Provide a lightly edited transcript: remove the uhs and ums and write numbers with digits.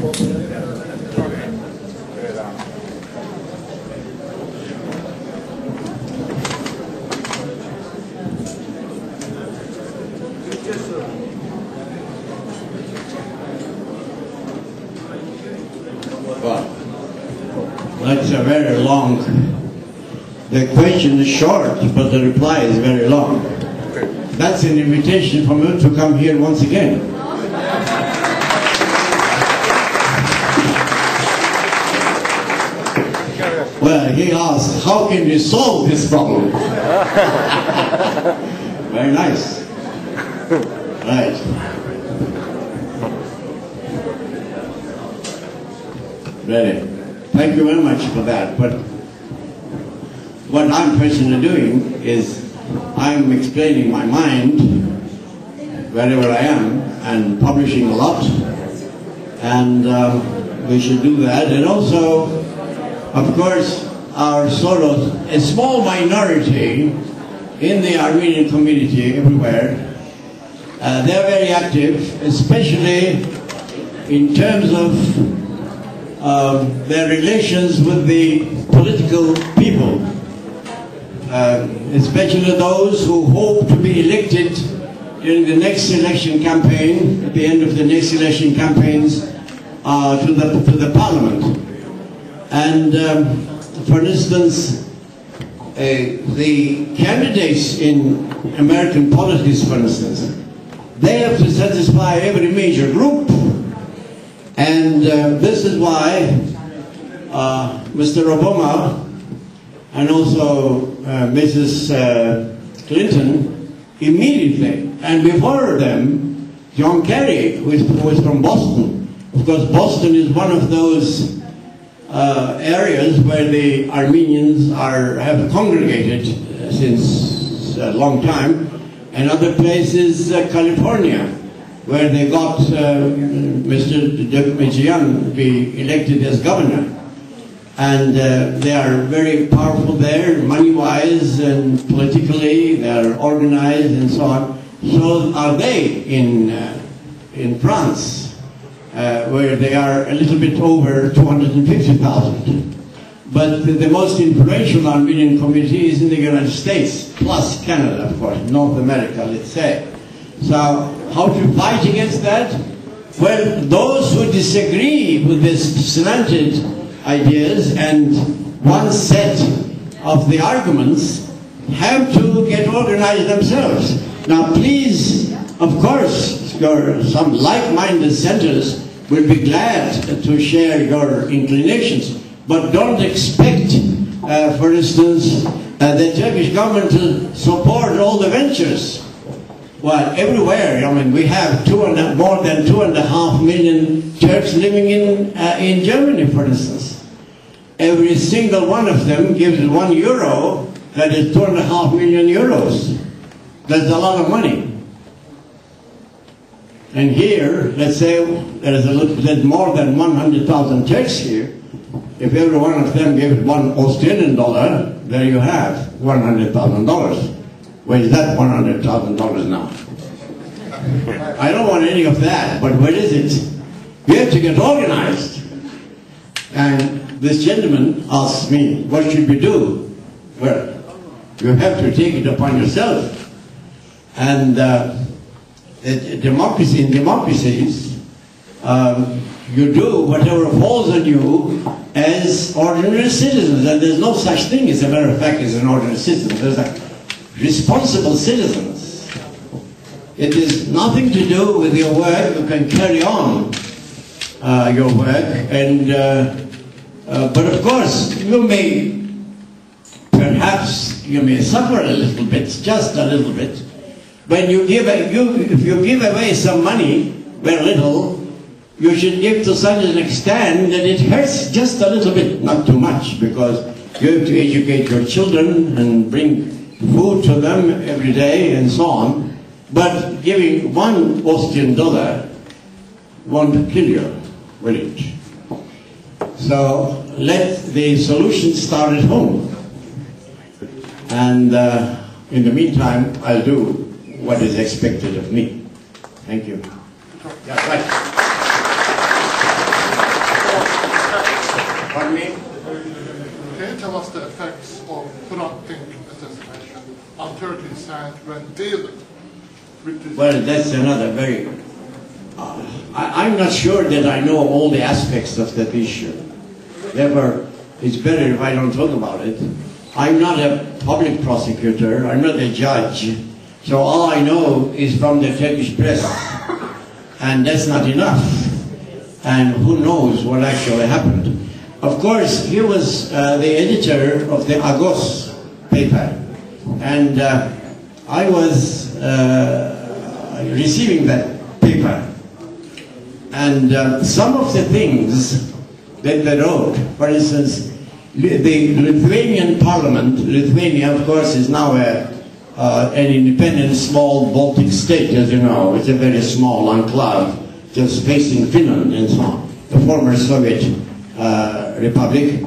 Well, that's a very long. The question is short, but the reply is very long. That's an invitation for me to come here once again. Well, he asked, how can we solve this problem? Very nice. Right. Ready. Thank you very much for that. But what I'm personally doing is I'm explaining my mind wherever I am and publishing a lot. And we should do that. And also, of course, our sort of a small minority in the Armenian community everywhere, they're very active, especially in terms of their relations with the political people, especially those who hope to be elected during the next election campaign, at the end of the next election campaigns, to the parliament. And for instance, the candidates in American politics, for instance, they have to satisfy every major group. And this is why Mr. Obama and also Mrs. Clinton immediately, and before them, John Kerry, who was from Boston. Of course, Boston is one of those areas where the Armenians have congregated since a long time, and other places, California, where they got Mr. Türkkaya to be elected as governor. And they are very powerful there, money-wise and politically. They are organized and so on. So are they in France, where they are a little bit over 250,000. But the most influential Armenian community is in the United States, plus Canada, of course, North America, let's say. So how to fight against that? Well, those who disagree with these slanted ideas and one set of the arguments have to get organized themselves. Now please, of course, some like-minded centers will be glad to share your inclinations, but don't expect, for instance, the Turkish government to support all the ventures. Well, everywhere, I mean, we have more than 2.5 million Turks living in Germany, for instance. Every single one of them gives €1, that is 2.5 million euros. That's a lot of money. And here, let's say there's more than 100,000 Turks here. If every one of them gives $1 Australian, there you have $100,000. Where is that $100,000 now? I don't want any of that, but where is it? We have to get organized. And this gentleman asked me, what should we do? Well, you have to take it upon yourself. And in democracies, you do whatever falls on you as ordinary citizens. And there's no such thing, as a matter of fact, as an ordinary citizen. There's a responsible citizens. It is nothing to do with your work. You can carry on your work, and but of course perhaps you may suffer a little bit, just a little bit. When if you give away some money, very little, you should give to such an extent that it hurts just a little bit, not too much, because you have to educate your children and bring food to them every day and so on. But giving $1 Austrian won't kill you, will it? So let the solution start at home. And in the meantime, I'll do what is expected of me. Thank you. Yeah, right. his hand when dealing with this? Well, that's another very... I'm not sure that I know all the aspects of that issue. Therefore, it's better if I don't talk about it. I'm not a public prosecutor, I'm not a judge, so all I know is from the Turkish press, and that's not enough. And who knows what actually happened. Of course, he was the editor of the Agos paper, and I was receiving that paper. And some of the things that they wrote, for instance, the Lithuanian parliament, Lithuania of course is now an independent small Baltic state, as you know. It's a very small enclave, just facing Finland and so on, the former Soviet republic.